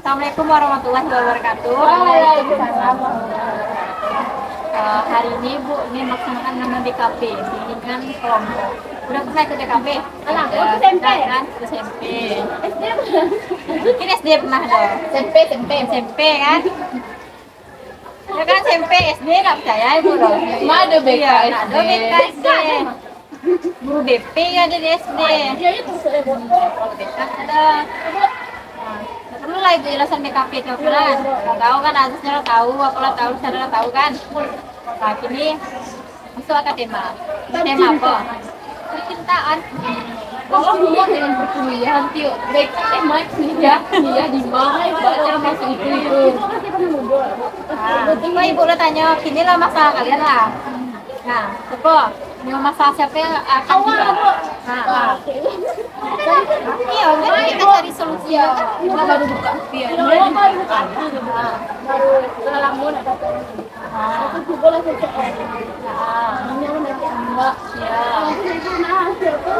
Assalamualaikum warahmatullahi wabarakatuh. Waalaikumsalam. Hari ini Bu ini melaksanakan nama DKP bimbingan kelompok. Udah pernah ikut DKP? Anak SMP. Kan SMP. Mungkin SD pernah dong. SMP kan? Ya kan SMP SD nggak percaya Ibu dong. Ada BK Iya, SD. ada BK SD. Guru BP ada di SD. Kalau BK ada. Nah, perlu lah itu jelasan BKP itu kan. Tahu kan asasnya lo tahu, apalah tahu, saudara tahu kan. Nah, kini masuk ke tema. Tema apa? Percintaan. Kalau semua dengan perkuliahan, Tio, baik Mike nih ya di mana baca masuk itu. Nah, Ibu udah tanya, kini lah masalah kalian lah. Nah, coba mau masalah siapa yang akan Nah, iya, jadi kita cari solusi. Kita baru buka. Iya, baru buka. Baru lamun ada. Aku juga langsung cek. Namanya nanti enggak. Ya. Itu nah, siapa?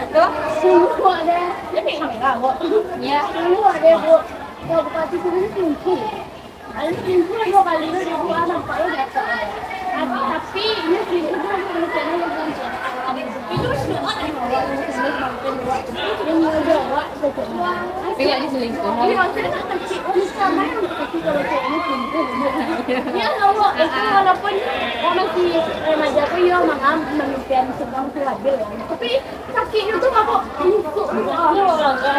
Itu? Semua ada. Ini kamera, Bu. Ya. Semua ada, Bu. Kalau bupati sini tinggi. Ada tinggi 2 kali itu dia buat nampak lo datang. Tapi ini tinggi itu rencana yang lancar. Itu semua ada yang mau jawab betul. Tapi nggak diselingkuh. Tapi maksudnya tak kecil, sama yang kecil kalau cewek ini selingkuh. Ya Allah, itu walaupun masih remaja tuh ya mangam memimpin sedang labil ya. Tapi kakinya tuh apa? Untuk belangga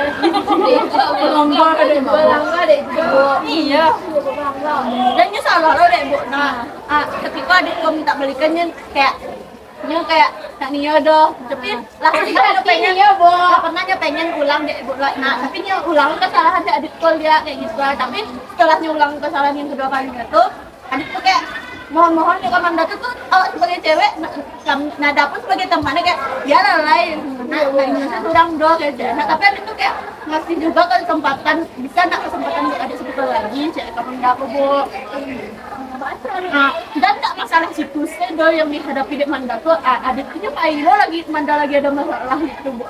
deh itu. Iya. Dan nyesal lo deh Bu. Nah, ketika adik lo minta belikannya kayak tak nyodoh, tapi lah kita pengen ya Bu. Pernah pengen ulang deh Bu. Nah, tapi dia ulang kesalahan adik ko dia kayak gitu. Tapi setelah ulang kesalahan yang kedua kalinya tuh, adik tuh kayak mohon ya Kamanda tuh awak sebagai cewek, Nada pun sebagai temannya kayak ya lah lain. Nah, Indonesia kurang doang kayak nah, tapi adik tuh kayak ngasih juga kesempatan, bisa nak kesempatan untuk adik seputar lagi, cewek Kamanda apa Bu. Nah, dan tak masalah situsnya do yang dihadapi di Manda tuh adiknya Pak Ilo lagi Manda lagi ada masalah itu Bu.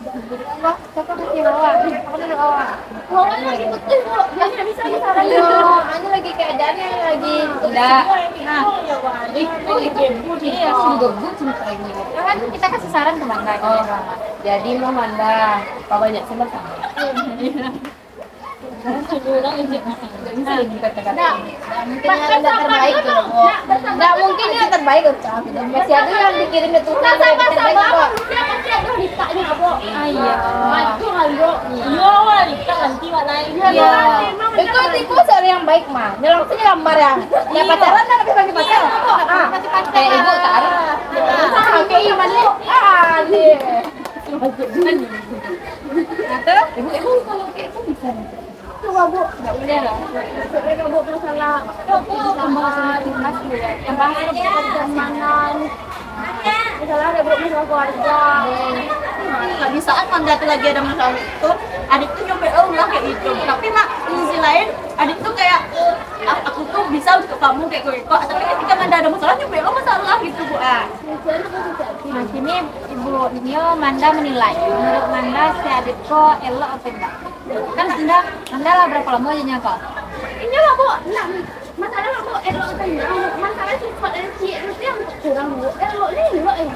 Allah, siapa kecewa? Aku dari awal. Wah, lagi betul Bu. Jangan bisa disalah Yo, yo. anu lagi keadaannya lagi udah. Nah, Itu iya, sungguh cerita ini. Kan kita kasih saran ke Manda. Jadi mau Manda, apa banyak sama sama. Mungkin yang terbaik tuh, Bu. Nggak mungkin yang terbaik untuk kami. Masih ada yang dikirim itu terbaik kok. Iya. Iya. Itu tipe cari yang baik mah. Langsung lambar ya. Ya pacaran kan lebih bagi pacaran. Kayak ibu taruh. Oke, gimana? Nah, tuh ibu kalau kayak itu bisa. Coba Bu, Nggak boleh lah. sebenarnya Bu masalah Yang bahas pertemanan. Misalnya ada Bu masalah keluarga. nggak bisa Manda tuh lagi ada masalah itu, adik tuh nyampe ulah kayak gitu. Tapi mak di sisi lain, adik tuh kayak aku tuh bisa untuk kamu kayak kok. Tapi ketika Manda ada masalah nyampe masalah gitu Bu. Nah, sini Ibu Nio Manda menilai. Menurut Manda si adik kok elok apa enggak? Kan Manda lah berapa lama aja nyapa? Ini lah Bu, nah masalah Bu, elok atau enggak? Masalah sifat dan cik itu yang kurang Bu. Elok ni elok Bu.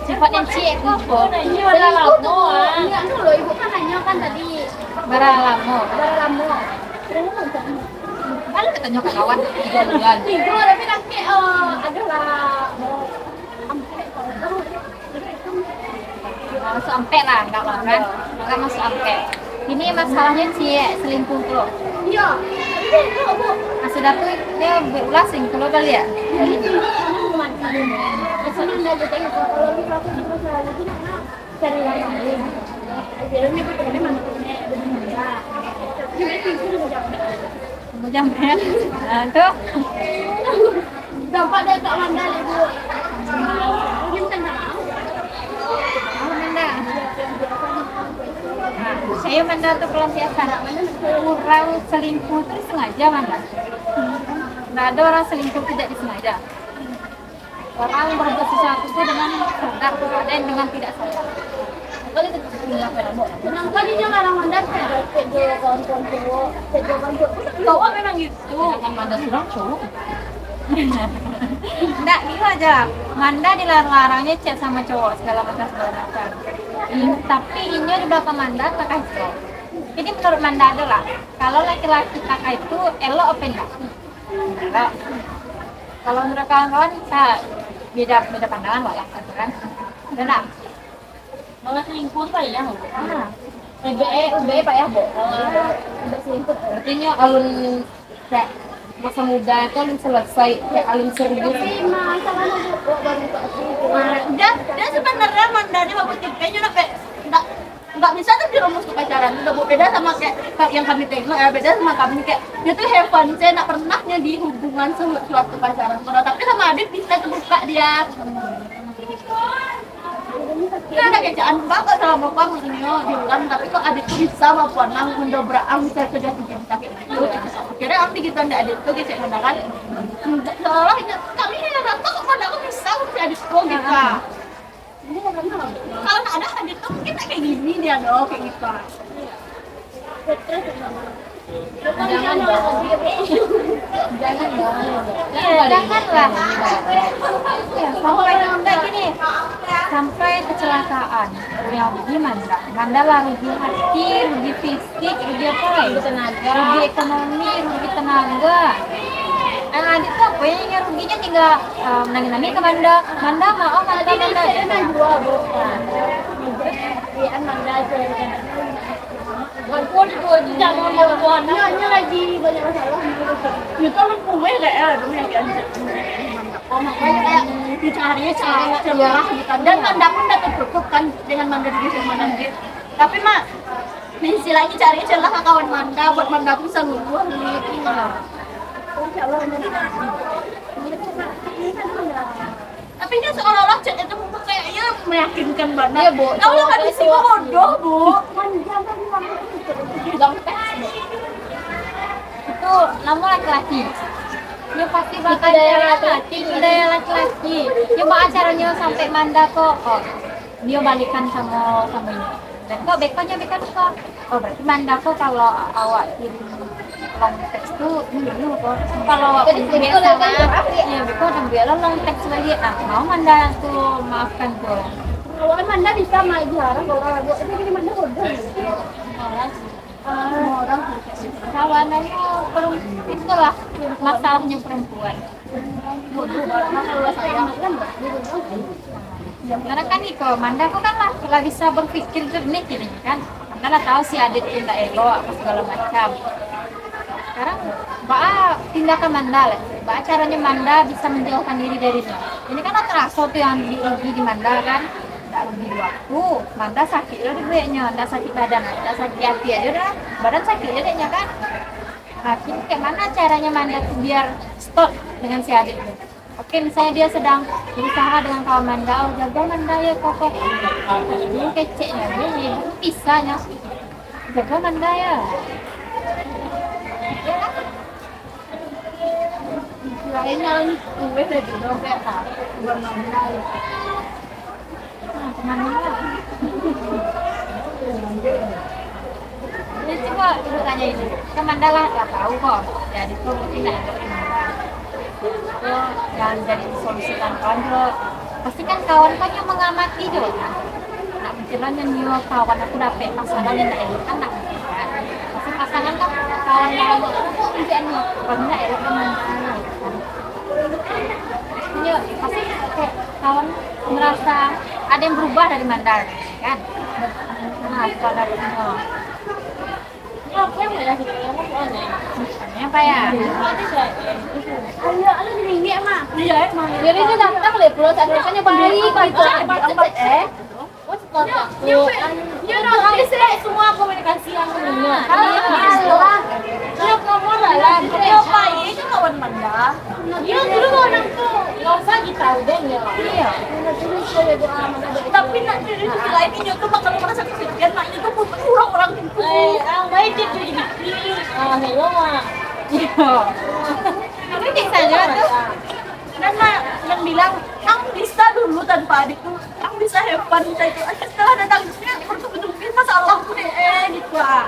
Sifat yang cie itu apa? Ini adalah lamo. Enggak dulu Ibu kan nanya kan tadi. Beralamo. Adalah lamo. Kan ketanya kawan 3 bulan. Tiga tapi nanti adalah Masuk ampe lah, enggak lah kan? Enggak masuk ampe. Ini masalahnya cie selingkuh tuh. iya. Tapi enggak Bu. Nah, sudah tuh dia berulah selingkuh lo kali ya? Jadi tinggal mati. Biasanya anda bertanya kalau lu aku terus lagi mana cari yang lain. Jadi ini berarti mana punya benar. Jadi itu sudah jangan. Mau jamret. Nah, tuh. Dampak dari Kak Manda Bu. Mungkin tanya. Oh, Manda. Saya Manda tuh pelampiasan. Kurang selingkuh terus sengaja Manda. Nggak ada orang selingkuh tidak disengaja. Orang berbuat sesuatu itu dengan sadar, ada yang dengan tidak sadar. Boleh pindah ke Lombok. Kenapa dia ngarang mandat kayak kawan-kawan cowok, cowok memang gitu. Kan mandat orang cowok. Enggak, gitu aja. Manda dilarang-larangnya chat sama cowok segala macam. Tapi ini di belakang Manda kakak itu. Jadi menurut Manda adalah kalau laki-laki kakak itu elok apa enggak? Elok. Kalau menurut kawan-kawan kita beda pandangan lah kan. Enggak. Malah selingkuh pak ya? UBE Pak ya, Bo. Udah selingkuh. Artinya alun kayak masa muda itu alun selesai kayak alun serius. Masalahnya baru dia sebenarnya mandani waktu tipenya udah kayak nggak bisa tuh dirumus ke pacaran. Udah beda sama kayak yang kami tengok ya, beda sama kami kayak dia tuh have fun. Saya nggak pernahnya di hubungan suatu pacaran. Tapi sama adik bisa terbuka dia. Kita ada kecaan banget sama kamu ini diulang, tapi kok adikku bisa maupun mendobrak bisa sudah cinta kayak gitu. Akhirnya aku gitu anda adikku kecek mendakan seolah kami hanya rata kok pada aku bisa si adikku gitu. Kalau nggak ada adikku mungkin kayak gini dia dong kayak gitu. Janganlah. Sampai enggak gini. Sampai kecelakaan. Ya gimana? Manda lah rugi hati, rugi fisik, rugi apa lagi? Rugi tenaga, rugi ekonomi, rugi tenaga. Adik tuh apa yang ruginya tinggal nangis-nangis ke Manda. Manda mau Manda. Dua bukan. Iya Manda aja. Walaupun itu jangan mau hanya lagi banyak masalah. Itu lu kue kayak ada yang makanya kayak dicari cara celah gitu. Dan Manda pun udah tertutup kan dengan Manda di sini Manda gitu. Tapi mah istilahnya cari celah ke kawan Manda buat Manda pun bisa luluh gitu. Insyaallah tapi dia seolah-olah chat itu kayaknya meyakinkan banget. Iya, Bu. Tahu kan di sini bodoh, Bu. Itu namun laki-laki. Dia pasti bakal daya laki-laki. Coba acaranya sampai Manda kok. Oh, dia balikan sama ini. Dan kok bekonya kok. Oh, berarti Manda kok kalau awak kirim long text tuh dulu kok. Kalau biasa ya beko dan biasa long text lagi. Mau Manda tuh maafkan tuh. Kalau Manda bisa mah jarang kalau buat itu Manda bodoh. Orang Kawanannya itulah masalahnya perempuan. bodoh banget kalau sayang kan Karena kan nih kalau Manda kok kan lah bisa berpikir jernih gini kan. Manda lah tahu si Adit tidak elok apa segala macam. Sekarang Mbak pindah ke Manda lah. Mbak caranya Manda bisa menjauhkan diri dari dia. Ini kan terasa tuh yang diuji di Manda kan. Tidak rugi waktu. Manda sakit loh dibuatnya. Tidak sakit badan, tidak sakit hati aja dah. Badan sakit aja dehnya kan. Hakim kayak mana caranya Manda tuh biar stop dengan si Adit itu? Oke, misalnya dia sedang berusaha dengan kawan Manda, oh jaga Manda ya kokoh. Ini keceknya, ini pisahnya. Jaga Manda ya. lainnya gue udah juga kayak buat Manda. Kemana? Jadi coba dulu tanya ini, kan Manda lah nggak tahu kok. Jadi tuh tidak ada yang jadi solusikan kawan juga. Pasti kan kawan kan yang mengamati juga kan. Nak misalnya nyu kawan aku dapet pasangan yang tak elok kan nak kan. Pasti pasangan kan kawan yang kok misalnya kalau tidak elok kan Manda. Iya, pasti kayak kawan merasa ada yang berubah dari Manda kan. Nah, kalau ada Apa yang ya kita ngomong soalnya? apa ya? Ayo, lu gini mah. Iya, emang. Jadi dia datang deh, pulau Asalnya baik gitu. Dia notice semua komunikasi yang punya. Dia ngomong lah. Dia baik itu kawan Manda. Dia dulu orang tuh nggak usah ditahu deh ya. Iya. Tapi nak dari sisi lain dia tuh bakal merasa kesepian. Maknya tuh kurang orang itu. Orang baik dia tuh jadi. Hello mah. Iya. Tapi bisa aja tuh. Karena yang bilang kamu bisa dulu tanpa adikku, kamu bisa hebat bisa itu. Setelah datang ke sini bertubi-tubi masalahku deh gitu ah.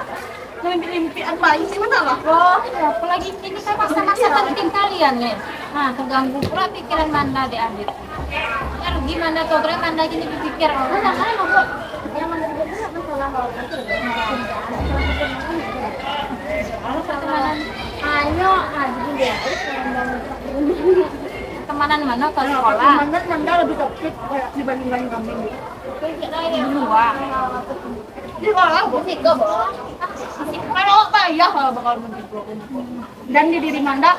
Mimpi-mimpian bayi sih masalah kok. Apalagi ini kan masa-masa penting kalian nih. Nah, terganggu pula pikiran Manda di Adit. Ya gimana tuh, terus Manda gini berpikir, oh, Makanya mau yang mana juga masalah pertemanan Ayo, aduh dia. pertemanan mana kalau sekolah? Manda lebih toksik dibandingkan kami. Dua. Di sekolah bu. Tiga, Bo. Kalau bayar kalau bakal menjadi dan di diri Manda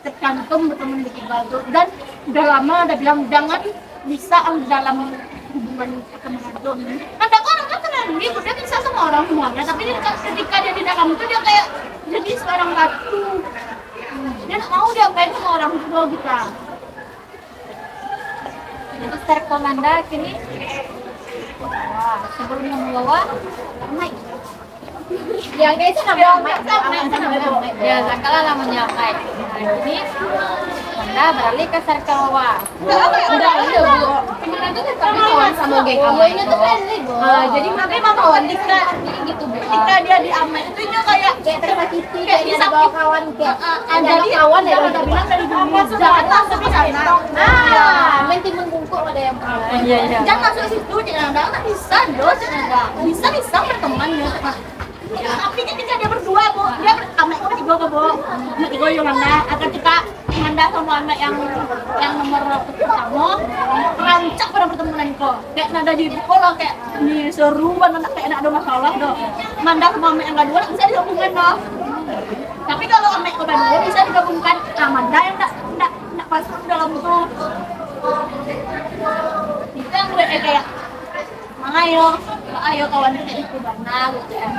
tercantum berteman di Iqbal tuh dan udah lama udah bilang jangan bisa dalam hubungan pertemanan tuh. Manda kok orang kan tenang dia udah bisa sama orang semuanya tapi dia ketika dia di dalam itu dia kayak jadi seorang batu. Dia nggak mau dia kayak sama orang tua gitu. Jadi circle Manda kini, wah sebelum membawa, naik. Yang kayak itu namanya Ya, sekarang namanya naik. Nah, ini Manda beralih ke circle bawah. Udah ada bu. Kemarin tuh tapi kawan sama geng kamu Ini tuh friendly, Bo. Jadi makanya mama Wandika gitu bu. ketika dia di Amet itu dia kayak tersakiti kayak kayak dibawa kawan kayak ada kawan ya udah bilang dari dulu jangan masuk ke sana. menti membungkuk ada yang Iya. Jangan masuk situ, jangan nggak bisa dong, bisa berteman ya. Tapi ketika dia berdua bu, dia amek kok tiga bu, amek tiga yang mana? Agar kita Manda sama amek yang nomor pertama rancak pada pertemanan kok. Kayak nada di sekolah kayak ini seru banget, kayak ada masalah dong. Manda sama amek yang kedua bisa digabungkan dong. Tapi kalau amek kedua bisa digabungkan, Manda yang nggak masuk dalam itu. Itu yang gue kayak ayo kawan kita itu mana gitu ya.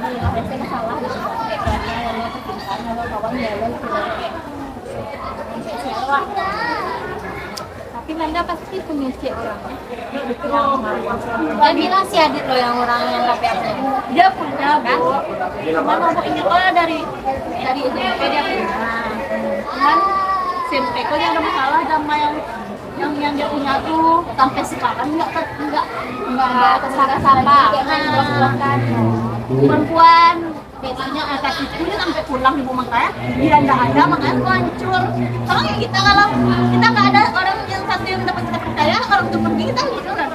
Ada salah kayak kawan ya Tapi Manda pasti punya si orang. Dan bilang si Adit loh yang orang yang tapi apa? dia punya bu. Mana mau ini kalau dari SMP dia punya. Cuman SMP kok dia ada masalah sama yang dia punya tuh sampai sekarang nggak Enggak kesana-sana. perempuan biasanya atas itu dia sampai pulang ibu makanya dia nggak ada makanya tuh hancur. Kalau kayak kita kalau kita nggak ada orang yang satu yang dapat kita percaya kalau untuk pergi kita gitu kan.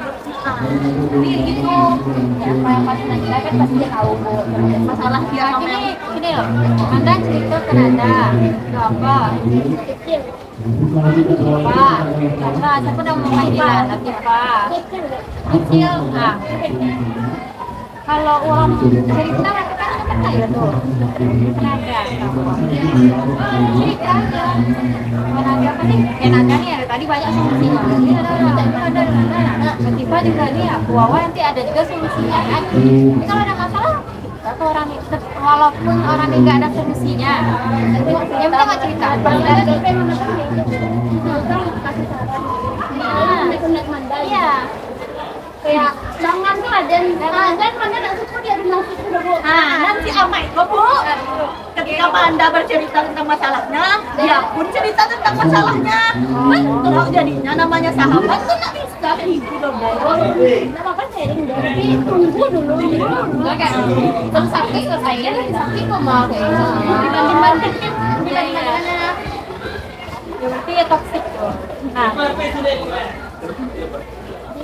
Jadi gitu Ya, apa yang pasti nanti kan pasti dia tahu bu. masalah dia Nah, sama yang gini loh, Anda cerita ke Nanda, apa? Apa? Siapa udah mau main Latifa? Kecil, nah. Kalau orang cerita kan percaya tuh. Nanda, cerita aja. Nanda apa nih? Nanda nih ada tadi banyak solusinya. Latifa juga nih ya, Wawa nanti ada juga solusinya kan. Tapi kalau ada masalah atau orang walaupun orang ini nggak ada solusinya, yang penting nggak cerita. Iya. kayak jangan dan Manda nggak suka dia bilang gitu bu. nanti ama itu bu ketika Manda bercerita tentang masalahnya dia pun cerita tentang masalahnya kalau jadinya namanya sahabat tuh nggak bisa kayak gitu dong bu. Nggak apa sharing deh, tapi tunggu dulu. Nggak kayak terus sakit selesainya lagi sakit kok mau kayak gitu. Dibanding-bandingin Ya berarti ya toxic tuh. Nah,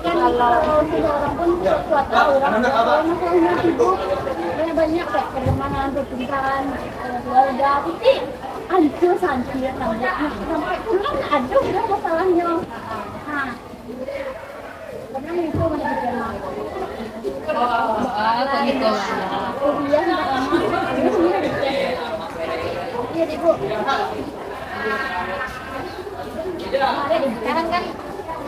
Kalau orang pun kuat orang masalahnya sibuk banyak kayak pertemanan, pertengkaran, keluarga, tapi hancur sampai pulang ada udah masalahnya. Karena itu masih berjalan. kayak gitu. Iya, iya deh bu. Sekarang kan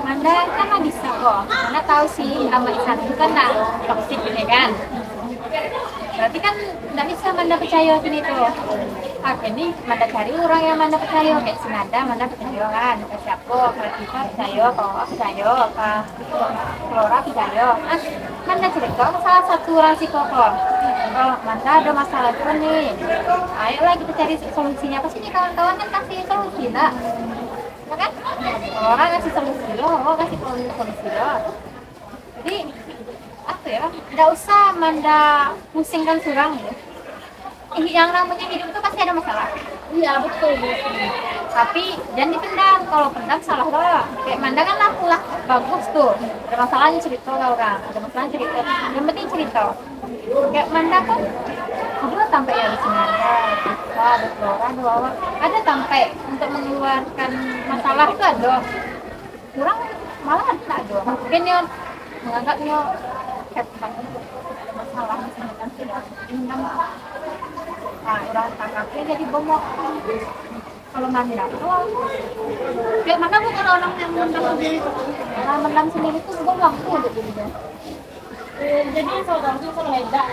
Manda kan nggak bisa kok. Manda tahu sih sama Isan itu kan nah toxic ya kan. Berarti kan nggak bisa Manda percaya gini tuh. Ini Manda cari orang yang Manda percaya kayak si Nanda, Manda percaya kan. Ke siapa? Ke kita percaya, kalau percaya, ke Flora percaya. Manda cerita ke salah satu orang si Koko. Oh, Manda ada masalah juga nih. Ayolah kita cari solusinya. Pasti nih kawan-kawan kan kasih solusi lah. Ya kan? Orang kasih solusi lo, lo kasih solusi lo. Jadi apa ya, nggak usah Manda pusingkan surang ya. Yang namanya hidup itu pasti ada masalah. Iya betul. Tapi jangan dipendam. Kalau pendam salah lah. Kayak Manda kan laku lah, bagus tuh. Ada masalahnya cerita ke orang, ada masalah cerita. Yang penting cerita. Kayak Manda kan, ada sampai ya di Manda, ada Flora, ada Wawa. Ada sampai untuk mengeluarkan masalah itu ada. Kurang malah ada. Mungkin yang menganggapnya hebat, ada masalah misalnya kan sudah pendam. Nah, orang tangkapnya jadi bomok. Kalau Manda, Kayak mana bukan orang yang mendam sendiri. orang mendam sendiri tuh bukan waktu gitu. Jadi saudara itu beda.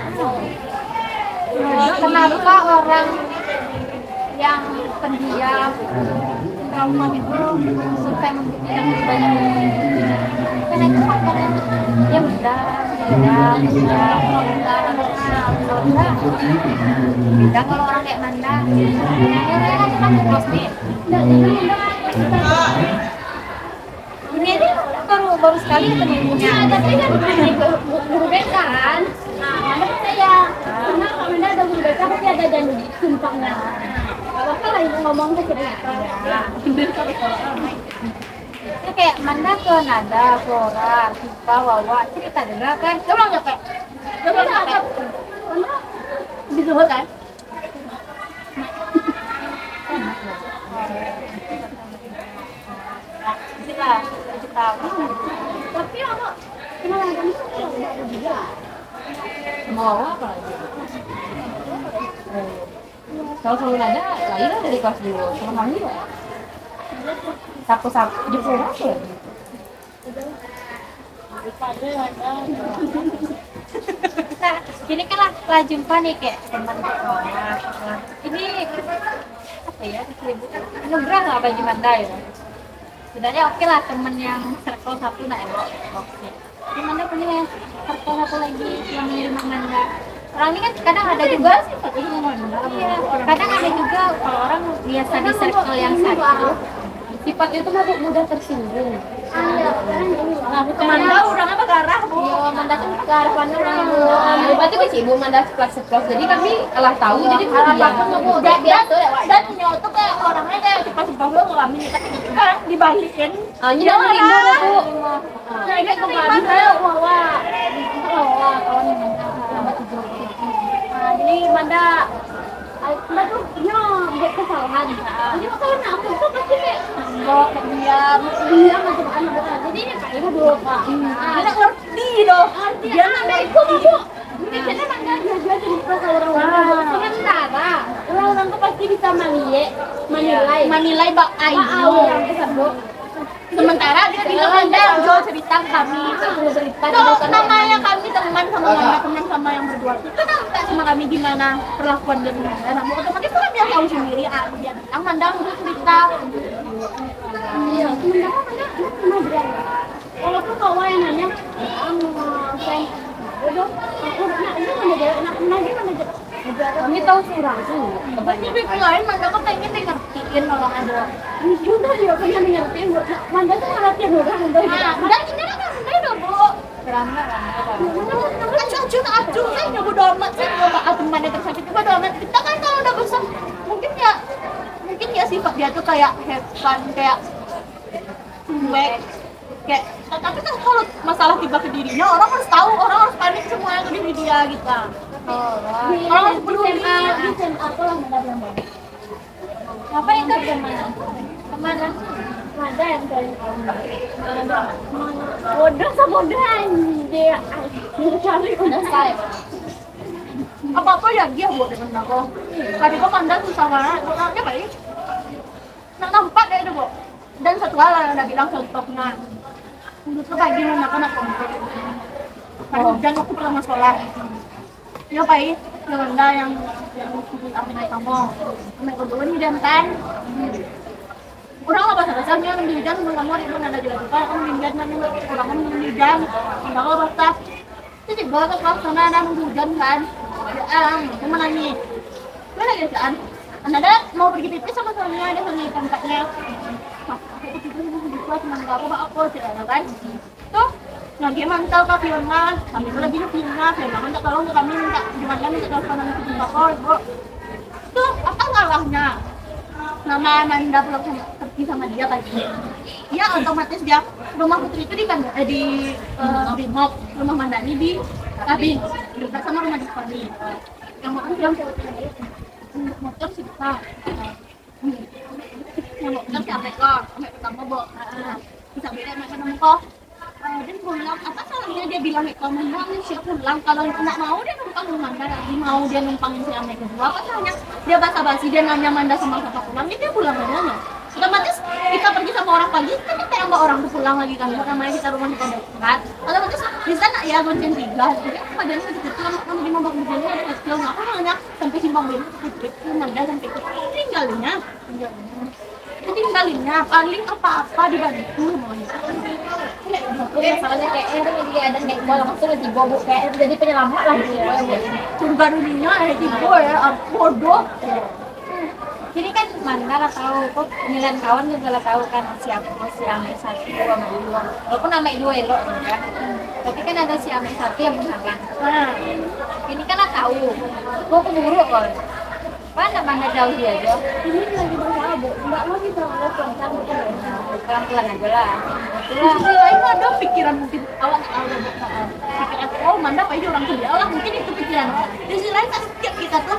Kenapa orang yang pendiam, trauma itu sampai membuktikan banyak karena itu faktornya dia beda kalau orang kayak Manda ya kan terus nih ini baru sekali ketemunya Tapi kan guru BK kan. Nah, mana saya karena Manda ada guru BK pasti ada janji sumpahnya. Kalau apa lah ibu ngomong ke cerita. itu kayak Manda ke Nada, Flora, Siva, Wawa cerita juga kan Coba nggak Pak? Coba nggak? Mana disebut kan? cerita Tapi apa? Kenapa kamu juga? mau apa lagi? Kalau Nada lahir dari kelas 2 sama kami ya sapu jempol apa ya? Nah, ini kan lah jumpa nih kayak teman sekolah. Ini apa ya disebutkan anugerah lah bagi Manda ya. Sebenarnya oke lah teman yang circle satu nak elok. Oke. Tapi Manda punya circle satu lagi yang menerima Manda. Orang ini kan kadang ada juga sih, iya, kadang ada juga kalau orang biasa di circle yang satu sifatnya itu mudah tersinggung. Nah, Manda orangnya bergarah bu. Iya, Manda kan garah Manda orang yang berarti kan sih Bu Manda sekelas jadi kami telah tahu jadi Dan nyawa tuh kayak orangnya kayak cepat-cepat lo ngalamin tapi kan dibalikin. ini udah menerima Bu. Nah, ini kemarin saya Wawa. Kalau nih Manda Nah, jadi Manda tuh buat kesalahan. Jadi makanya aku tuh pasti kayak diam macam mana. Jadi ini kayak itu dulu Pak. Dia ngerti dong. Dia namanya itu Bu. Biasanya Manda dia cerita ke orang-orang. Sementara orang-orang tuh pasti bisa menilai bak ayu yang tersebut. Sementara dia bilang Manda jual cerita kami. Tuh namanya kami teman sama Manda, teman sama yang berdua. Itu nampak sama kami gimana perlakuan dia dengan Manda. Nah, otomatis kan dia tahu sendiri. Dia bilang Manda udah cerita. Iya, sementara Manda cuma berani. Walaupun Wawa yang nanya, saya udah aku mana kami tahu surang tuh. Tapi lain Manda kok pengen ngertiin orang ada. Ini juga dia pengen ngertiin. Manda tuh ngertiin orang ada. Dan ini kan Manda udah Bu. Kerana Acuh, saya nyoba domat sih. Kalau temannya tersakit juga domat. Kita kan kalau udah besar, mungkin ya sifat dia tuh kayak have fun, kayak cuek. Kayak, tapi kan kalau masalah tiba ke dirinya, orang harus tahu, orang harus panik semua yang ke diri dia gitu. Orang harus peduli. Di SMA tuh lah Manda bilang bagus. apa itu kemana? Kemana? Ada yang kayak bodoh sama bodoh anjir. Cari udah saya. Apa ya dia buat dengan aku. Tadi kok Manda susah banget. Orangnya baik. Nah, nampak kayak itu, Bu. Dan satu hal yang udah bilang contohnya. Menurut lo kayak gimana anak komplek? Dan waktu pertama sekolah. Ya Pak, ya Manda yang apa naik kamu. Naik kedua nih dan kan. Orang apa rasanya mendidikan kamu itu ada juga kamu mendidikan orang mendidikan enggak apa batas itu juga kalau sana ada mendidikan kan gimana nih mana gitu kan ada mau pergi pipis sama suaminya ada sama tempatnya aku tidur sama di kelas cuma nggak apa aku tidak kan tuh lagi mantau ke Fiona, kami tuh lagi di Fiona minta tolong ke kami, gimana minta teleponan ke Singapura, Bu. Itu apa salahnya? Nama Amanda pulang pergi sama dia tadi. Ya otomatis dia rumah Putri itu di Brimob, rumah Mandani di Kabin, dekat sama rumah Disponi. Yang motor sih bisa. Yang motor siapa kok? Sampai pertama Bu. Bisa beda macam kok. Dia pulang, apa salahnya dia bilang ke Manda sih pulang, kalau nggak mau dia numpang Manda lagi, mau dia numpangin si Ame kedua, apa salahnya dia basa-basi, dia nanya Manda sama siapa pulang, dia pulang aja. Otomatis kita pergi sama orang pagi, kan kita yang bawa orang tuh pulang lagi kan, namanya kita rumah kita dekat, otomatis di sana ya gonceng 3, jadi aku padahal sedikit kamu di Mambak Bujani ada kecil, aku nanya sampai Simpang Beli, itu Manda sampai ke tinggalinnya paling apa-apa dibantu semuanya. Masalahnya kayaknya itu lagi ada naik bola waktu lagi bobok kayak jadi penyelamat lah Baru dunia tiba ya, bodoh. Jadi kan Manda lah tahu, kok penilaian kawan juga lah tahu kan siapa si Ame satu sama dua. Walaupun nama dua elok kan, tapi kan ada si Ame satu yang menghalang. Ini kan lah tahu, kok keburu kok. Mana Manda jauh dia aja? Ini lagi berusaha, Bu. Enggak lagi terlalu pelan-pelan Pelan-pelan aja lah. Itulah. Lain ada pikiran mungkin awal-awal pikiran Manda apa aja orang kerja lah, mungkin itu pikiran. Di sisi lain kan setiap kita tuh,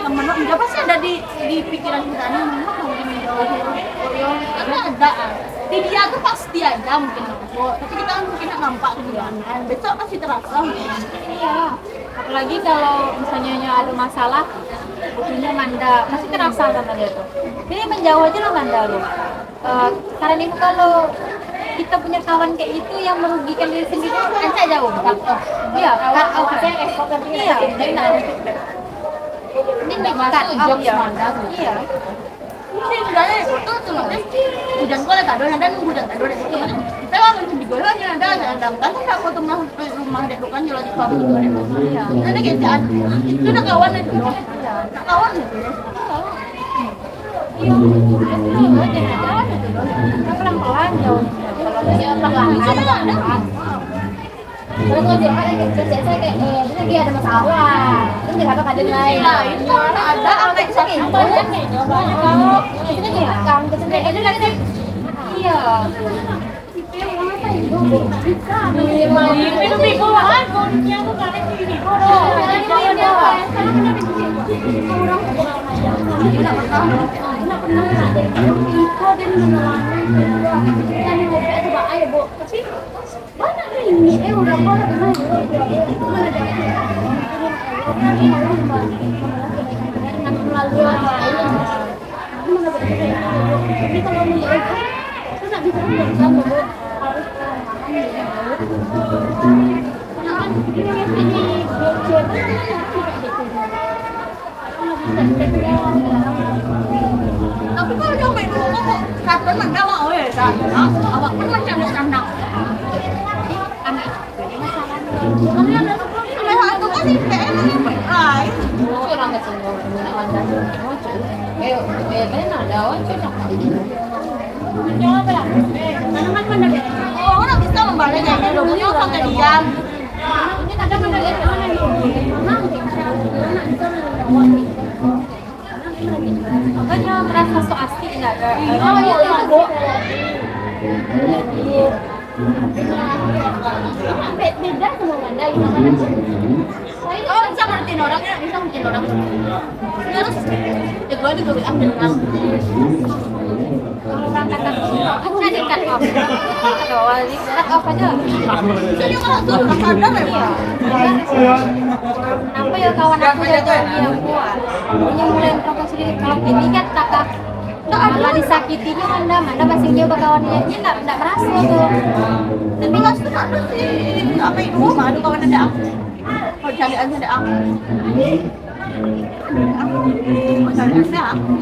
teman enggak pasti ada di pikiran kita nih, memang mungkin karena ada. Di dia tuh pasti ada mungkin tapi kita kan mungkin nggak nampak kegilaan. Besok pasti terasa. Iya. Apalagi kalau misalnya ada masalah, butuhnya Manda masih terasa sama dia tuh. Jadi menjauh aja lah Manda lu. Karena itu kalau kita punya kawan kayak itu yang merugikan diri sendiri, kan jauh. Iya, Awalnya ekspor kan iya. Ini dekat job Manda. Iya. Sih sebenarnya itu cuma hujan kok ada kado dan hujan kado dan itu kita lah mungkin digoreng ada kan nggak foto rumah dek bukan jual di kafe itu ada ada kerjaan itu ada kawan itu kawan itu pelan-pelan jauh. Kalau dia pelan-pelan ada. Kalau dia kerja saya kayak dia lagi ada masalah, terus dia ada kader lain. itu ada sampai satu Kalau itu dia kan kesini ada lagi. Iya. itu bikoan bonusnya tuh karena ini tapi kalau dia main dulu kok kapan Manda mau ya kan awak pun macam anak kami ada satu kan sih kayak lain orang kesini Manda. Benar ada kan Manda oh orang bisa membalas kayak gitu punya orang diam ini ada Manda makanya merasa so asik nggak ada. Oh iya Bu. Beda sama Manda gimana? Oh bisa ngertiin orang ya, bisa ngertiin orang. Terus ya gue juga bilang dengan Kalau orang kata aja di cut off. Kalau di cut off aja. jadi kalau tuh udah sadar ya. Kenapa ya kawan aku jauh yang kuat? Punya mulai merokok sendiri. Kalau ini kan kakak malah disakitinya Manda masih nyoba kawannya dia nggak merasa tuh. Tapi nggak suka sih. Apa itu mah ada kawan ada aku. Oh cari aja ada aku. Cari aja aku.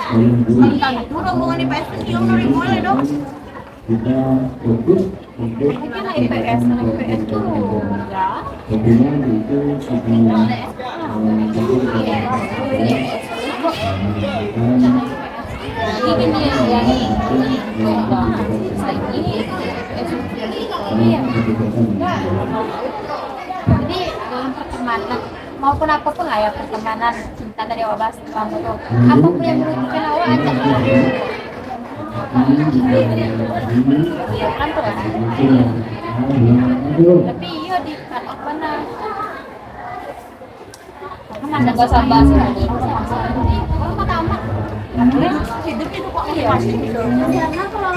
Tentang itu rombongan di PS yang dari mulai dong. Mungkin lah IPS tuh ya. Ini yang Iya. Nah, jadi dalam pertemanan maupun apapun lah ya pertemanan cinta dari awal kamu tuh apapun yang merugikan awal ajak iya kan tuh kan tapi iya di cut off mana mana gak sabar sih kalau kata amat hidup itu kok iya karena kalau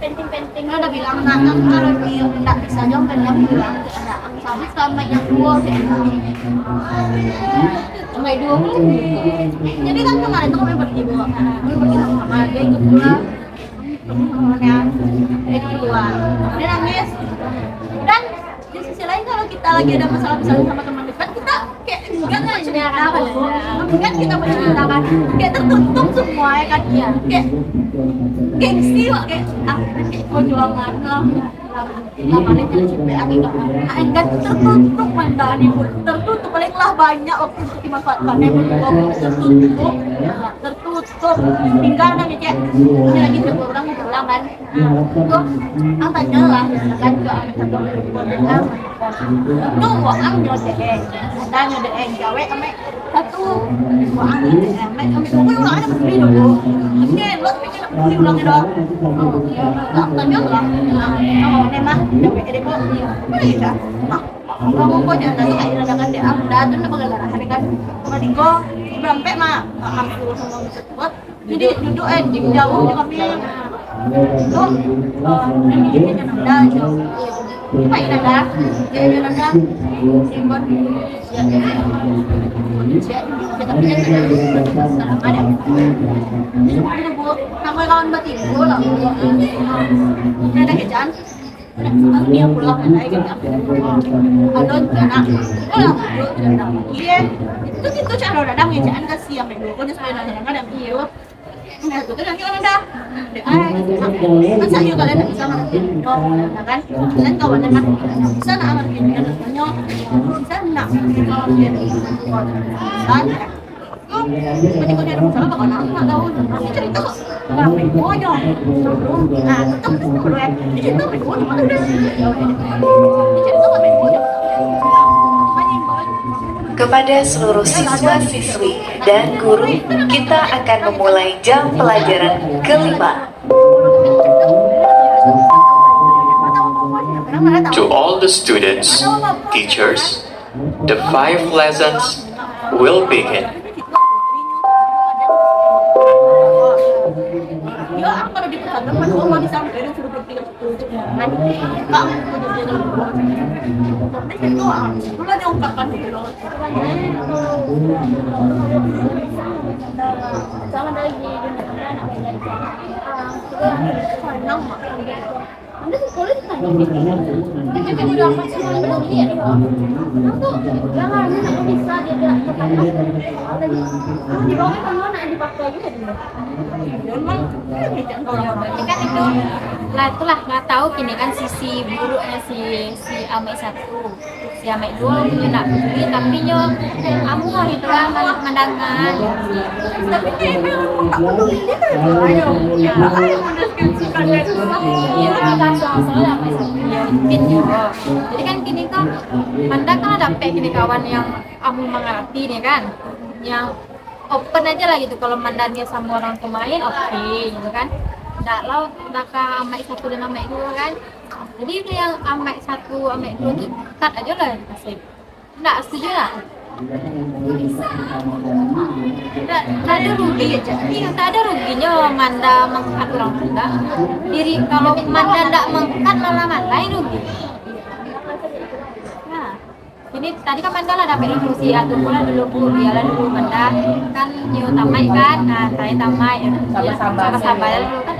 penting-penting udah bilang nak kalau dia nggak bisa jawab kan dia bilang ada sama sama yang dua sama dua jadi kan kemarin tuh kami pergi bawa kami pergi sama dia ikut pulang temennya dia keluar dia nangis dan di sisi lain kalau kita lagi ada masalah misalnya sama teman dekat kita kayak enggak menceritakan kan kita menceritakan kayak tertutup semua ya kan kayak gengsi lah kayak perjuangan lah namanya jadi CPA enggak tertutup mandani pun tertutup palinglah banyak waktu untuk dimanfaatkan tertutup tinggal nanti kayak ini lagi coba orang mau pulang kan itu angkatnya lah kan juga satu bilang itu uang nyodeng ada nyodeng gawe kami satu uang nyodeng kami tunggu ulangnya bersih dulu oke lo pikir beli ulangnya dong angkatnya lah oh memang gawe deh kok iya kamu kok jangan kayak dadakan deh ada tuh nama gara-gara hari kan sama Diko sampai mah aku sama buat jadi duduk jauh di kami tuh ini ada jauh apa ini ada dia ada simbol tapi ada nama kawan batin gue lah ada kerjaan dia pulang naik gitu ada anak pulang iya itu gitu cara dadang ya jangan kasih yang dulu kan supaya dadang ada video nah itu kan nanti ada masa yuk kalian bisa ngertiin kan kalian kawan kan bisa nak ngertiin kan semuanya bisa nak kalau dia kan ketika dia ada masalah bakal nggak tahu dia cerita kok nggak memonya nah tetap dulu ya dia cerita memonya mana udah dia cerita nggak memonya Kepada seluruh siswa-siswi dan guru, kita akan memulai jam pelajaran kelima. To all the students, teachers, the 5 lessons will begin. Ya, kalau di pesantren kan mau disampaikan suruh berpikir kan Pak itu mulai diungkapkan gitu loh jangan lagi anak senang mak Anda sekolah di sana kan juga udah apa sih belum lihat tuh jangan nak bisa dia tidak tepat di bawah kan nak dipakai gitu memang kan itu lah itulah nggak tahu kini kan sisi buruknya si Amek satu si Amek dua punya nak beli tapi nyo kamu hari itu lah mandangan tapi ini tak peduli ayo ayo mendeskripsikan itu iya kan soalnya Amek satu ya mungkin juga jadi kan kini kan mandang kan ada kini kawan yang kamu mengerti nih kan yang open aja lah gitu kalau mandannya sama orang pemain oke gitu kan nggak lau nggak ke Amek satu dan Amek dua kan jadi itu yang Amek satu Amek dua itu cut aja lah kasih nggak setuju lah nggak ada rugi iya nggak ada ruginya Manda mengkat orang Sunda diri kalau Manda nggak mengkat malah Manda yang rugi ini tadi kan Manda lah dapat inklusi atur pula dulu bu dia lah dulu Manda kan nyu tamai kan nah saya tamai sama-sama dulu kan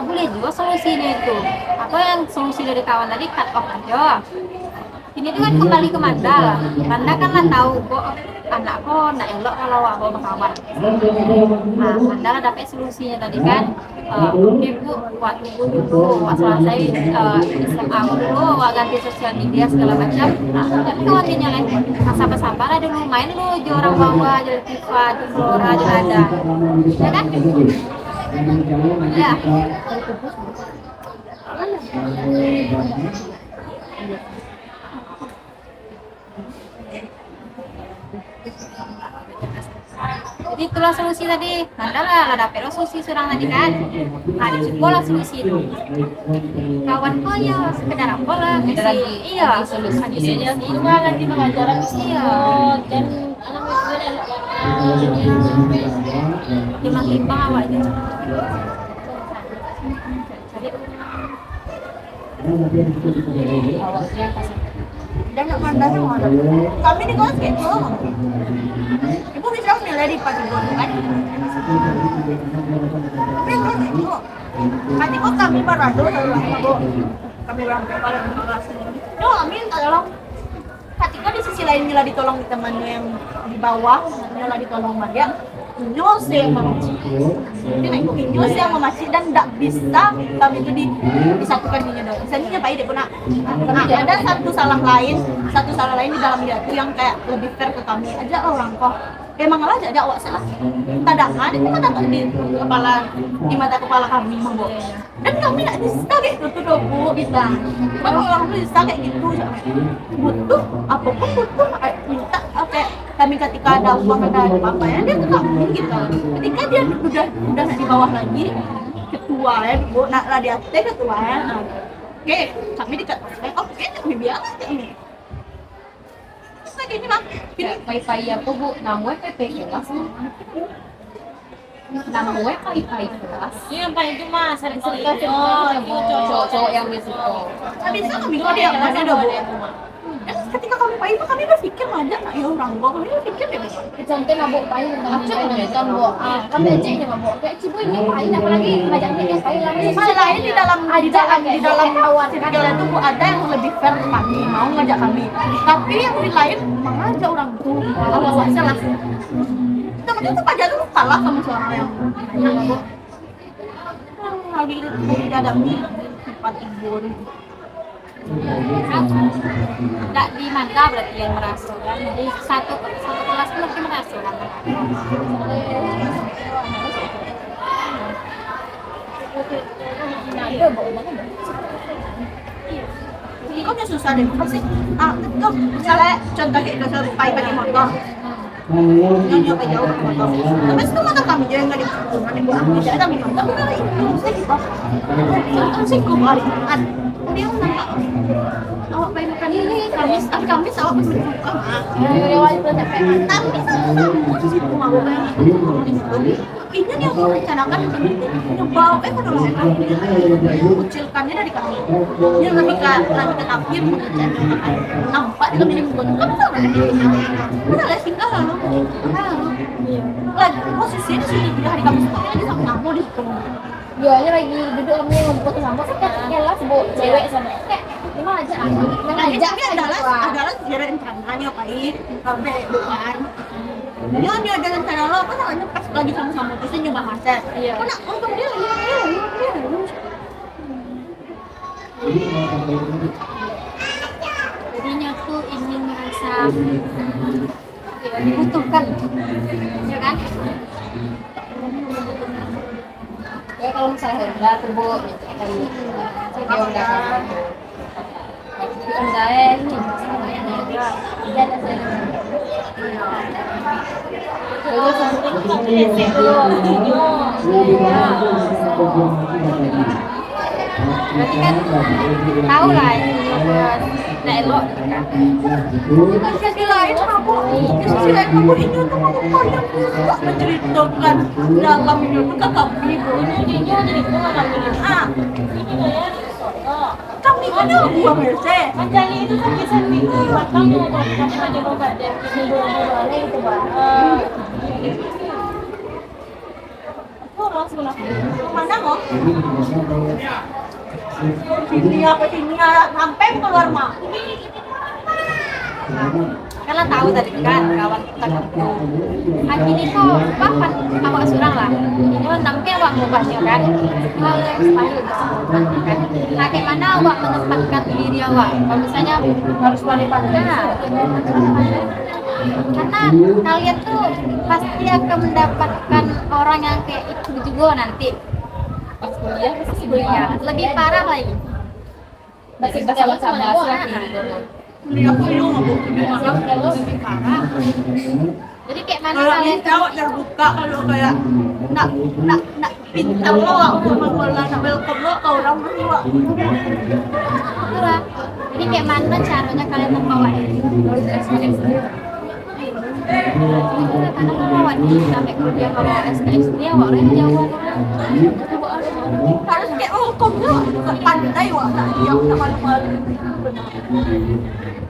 boleh juga solusinya itu apa yang solusi dari kawan tadi cut off aja ini tuh kan kembali ke Manda lah Manda kan lah tahu kok anakku nak elok kalau aku berkawan. Nah, Anda lah dapat solusinya tadi kan. Oke Bu, buat tunggu dulu, buat selesai SMA aku dulu, buat ganti sosial media segala macam. Nah, tapi kawannya lain, sabar-sabar lah dulu, main lu, di orang bawah, di FIFA, di Flora, di ada, ya kan? Ya. Jadi itulah solusi tadi. Anda lah dapet solusi surang tadi kan. Nah, di sekolah solusi itu. Kawanku ya sekedar apa lah ngisi. Iya, solusinya itu mah nanti pengajaran iya. Dan timbang-timbang awak itu. Dan nak pandang mana? Kami di kelas gitu. Ibu bisa nilai di pagi dulu kan? Tapi kelas itu. Nanti kok kami beradu selalu bu. Kami berangkat pada kelas. No, kami tolong. Ketika di sisi lain Mila ditolong temannya yang di bawah, Mila ditolong dia. Inyos yang memaci, jadi naik inyos yang memaci dan tidak bisa kami itu disatukan dirinya dong. Misalnya Pak Ide pernah ada satu salah lain di dalam dia itu yang kayak lebih fair ke kami aja orang kok. Emang lah aja awak salah. Tadangan itu kan di mata kepala kami Bu. Dan kami tidak bisa kayak gitu tuh Bu kita. Kalau orang tuh bisa kayak gitu, butuh apapun butuh minta kayak kami ketika ada uang ada apa ya dia tetap gitu. Ketika dia udah di bawah lagi ketua ya Bu, nak lah di atas ketua ya. Oke, kami oke kami bilang ini. Gini mah, Pai-pai apa Bu? Namanya PP kelas. Namanya pai-pai kelas. Yang paling itu mah sering-sering. Cowok yang berisiko. habis itu kami kode yang mana ada Bu. Dan ketika kami pai itu kami berpikir aja, ya orang gua kami berpikir deh. Contoh mabuk pai tentang kan Bu. Kami aja ini mabuk. Kayak cibu ini pai apalagi ngajak dia pai lagi. Selain di dalam awal circle itu Bu ada yang lebih fair ke kami, mau ngajak kami. Tapi yang di lain mengajak orang tuh awal salah. Temen itu pajak tuh kalah sama suara yang Bu. Lagi itu tidak ada tempat tidur. Tidak di mana berarti yang merasa kan? Jadi satu kelas pun lebih merasa kan? Kok dia susah deh, pasti. Tuh, misalnya contoh kayak dasar pai pakai motor. Nyonya apa jauh pakai motor. Tapi itu motor kami juga nggak dibutuhkan ibu aku jadi kami motor udah itu saya gitu. Contoh sih gue hari Jumat. Dia nanya, awak pengen makan ini Kamis awak masih suka mah. Tapi sama posisi rumah gue yang ini yang aku rencanakan nyoba pada lama kucilkannya dari kami dia lebih ke akhir merencanakan nampak dia lebih membutuhkan kita lihat singgah lalu lagi posisi di sini di hari Kamis tapi lagi sama kamu di situ Dia lagi duduk kami ngumpul ke samping kan kelas Bu cewek sana. Cuma aja ngajak ini adalah sejarah rencananya Pak sampai bukan dia ada rencana lo apa namanya pas lagi sama-sama terus dia nyoba masak kok nak untung dia jadinya tuh ingin merasa dibutuhkan ya kan ya kalau misalnya Honda tuh Bu dia Honda Honda ini berarti kan tahu lah nah elok kan sisi lain kamu ini untuk kamu banyak menceritakan dalam hidup kami ini kami kan yang buah merce Anjali itu kan bisa bikin matang tapi ada obat dan dulu itu Pak. Aku langsung mana kok? Sini apa sini sampai keluar mah. Karena tahu tadi kan kawan kita gitu. Akhirnya kok papan awak surang lah. Ini namanya awak ngubahnya kan. Kalau yang sepahit kan. Nah, bagaimana awak menempatkan diri awak? Kalau misalnya harus wanita karena kalian tuh pasti akan mendapatkan orang yang kayak itu juga nanti pas kuliah lebih parah lagi masih sama-sama Kuliah aku lu lebih parah. Jadi kayak mana kalau kalian kita awak terbuka kalau kayak nak pintar lo aku sama bola nak welcome lo kau orang berdua. itulah. Jadi kayak mana caranya kalian membawa diri? Karena membawa diri sampai kuliah kalau SKS dia awalnya jauh. Harus kayak welcome lo pandai wak nak diam nak malu-malu.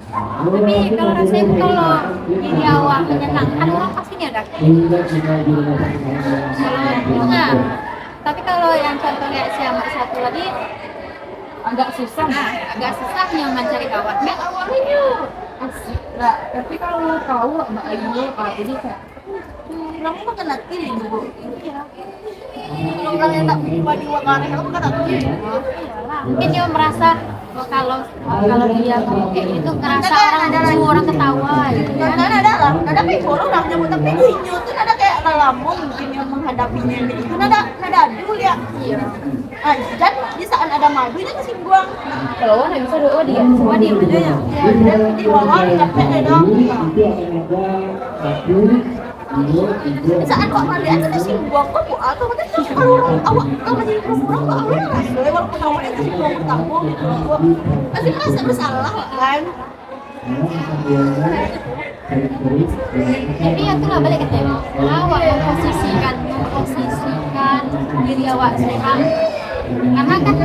Tapi kalau rasanya kalau diri awak menyenangkan orang pasti dia ada. Nah, tapi kalau yang contoh kayak si Amak satu lagi agak susah. Nah, agak susah nyaman cari kawan kan awalnya. Nah, tapi kalau tahu Mbak Ayu jadi kayak Kamu kan kena kiri dulu. Kalau orang yang tak pribadi wakare kamu kan tak kiri. Mungkin dia merasa kalau dia ngomong kayak gitu ngerasa orang ketawa gitu kan. Dan ada lah, ada pekor orang nyebut tapi inyo tuh ada kayak lalamu mungkin yang menghadapinya itu ada adu ya. Iya. Dan di saat ada madu dia kasih buang. kalau nggak bisa doa dia. Semua dia aja ya. Dan di bawah capek dong. Di saat kok mandi aja kasih buang kok buat atau macam kalau orang awak kalau jadi perempuan kok awalnya rasa walaupun awalnya kasih buang bertanggung gitu. Pasti merasa bersalah kan. Tapi ya itulah balik ke tema. Awak memposisikan diri awak sekarang. Karena kan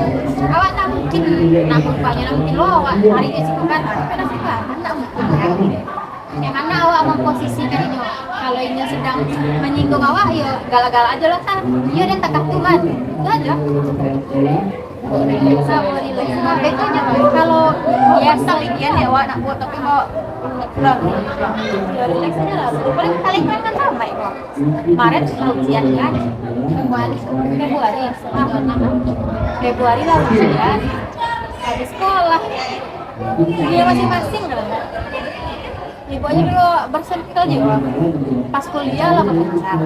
awak tak mungkin nanggung banyak mungkin lo awak hari ini sih kan karena sih kan tak mungkin kan. Yang mana awak memposisikan ini kalau ini sedang menyinggung awak ya galak-galak aja lah kan. Iya dan tak Tuhan itu aja. Nah, bedanya kalau biasa lidian ya awak nak buat tapi mau pulang ya relax aja lah. Paling paling kan ramai kok. Maret ujian kan. Februari lah ujian. Habis sekolah. Dia masing-masing lah. Ibunya dulu bersirkel juga. Pas kuliah lah pacar.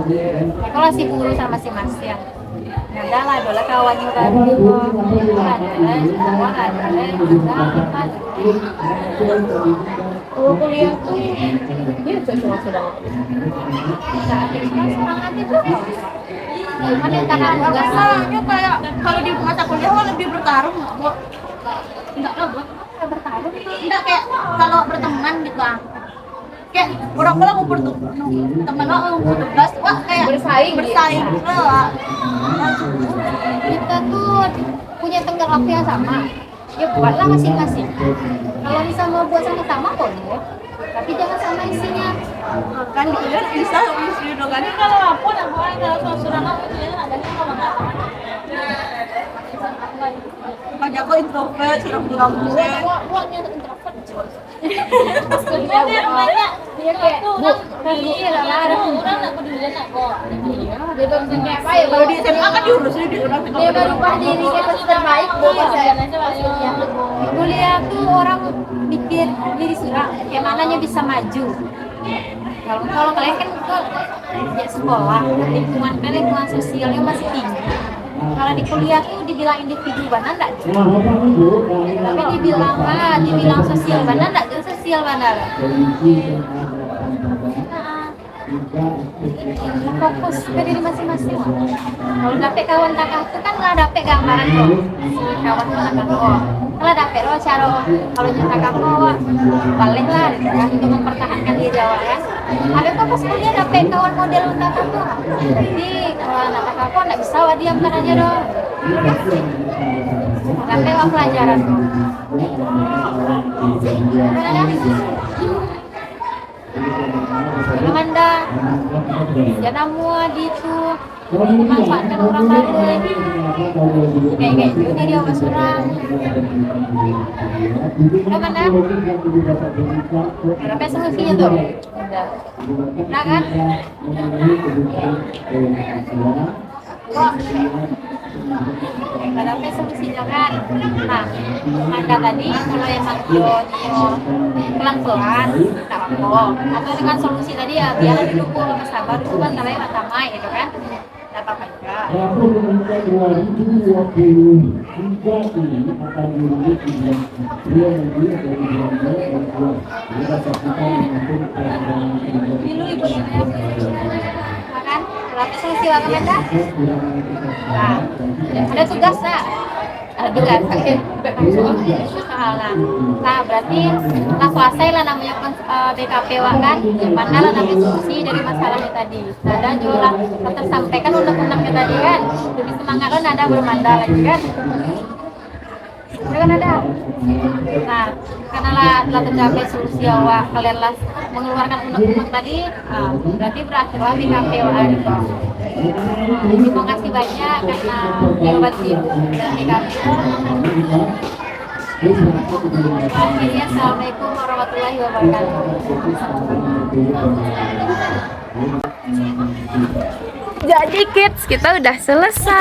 Kalau si guru sama masing-masing. Ada lah, dulu kawan juga Kalau kuliah tuh dia cuma sedang semangat itu kan yang karena tugas Masalahnya kayak kalau di masa kuliah lo lebih bertarung nggak? Enggak lah, bertarung itu enggak kayak kalau berteman gitu lah. Kayak orang-orang ngumpul tuh teman lo ngumpul tugas, wah kayak Bersaing lo. kita tuh punya tenggat waktu yang sama ya buatlah masing-masing kalau bisa mau buat sama-sama boleh tapi jangan sama isinya Kan di kuliah bisa isi doang kalau apa nak buat kalau surat apa itu ya ada sama nggak? Banyak kok introvert, sudah pulang gue. buatnya introvert dia banyak dia kayak iya lah ada orang nggak peduli nak kok dia baru kayak apa ya Kalau di SMA kan diurus di orang dia berubah diri dia pasti terbaik kuliah tuh orang pikir diri surang kayak mananya bisa maju kalau kalian kan ya sekolah lingkungan kalian lingkungan sosialnya masih tinggi kalau di kuliah tuh dibilang individu mana enggak tapi dibilang sosial mana enggak jadi sosial mana fokus ke diri masing-masing. Kalau dapet kawan takah itu kan nggak dapet gambaran tuh kawan takah tuh. Kalau dapet lo cara kalau nyatakan lo balik lah untuk mempertahankan diri awal ya. Ada kok pas kuliah dapet kawan model takah tuh. Jadi kalau anak takah kok nggak bisa wah diam kan aja dong. Dapet wah pelajaran tuh. Amanda jangan mua di itu memanfaatkan orang lain kayak gitu dia mas orang Amanda apa solusinya tuh nah kan ada apa solusinya kan nah Amanda tadi kalau emang dia pelan-pelan tak apa atau dengan solusi tadi ya biar didukung sama sabar itu kan kalau yang pertama gitu kan tak apa juga pilu ibu makan berapa solusi lah Amanda nah ada tugas nak ada tugas pakai nah berarti lah kuasai lah namanya BKP kan yang mana lah namanya solusi dari masalahnya tadi ada juga lah tersampaikan undang-undangnya tadi kan lebih semangat kan ada belum ada lagi kan kan ada nah karena lah tercapai solusi awak kalian lah mengeluarkan undang-undang tadi berarti berakhirlah BKP gitu. Terima kasih banyak karena diobati dan BKP. Akhirnya assalamualaikum warahmatullahi wabarakatuh. Jadi kids kita udah selesai.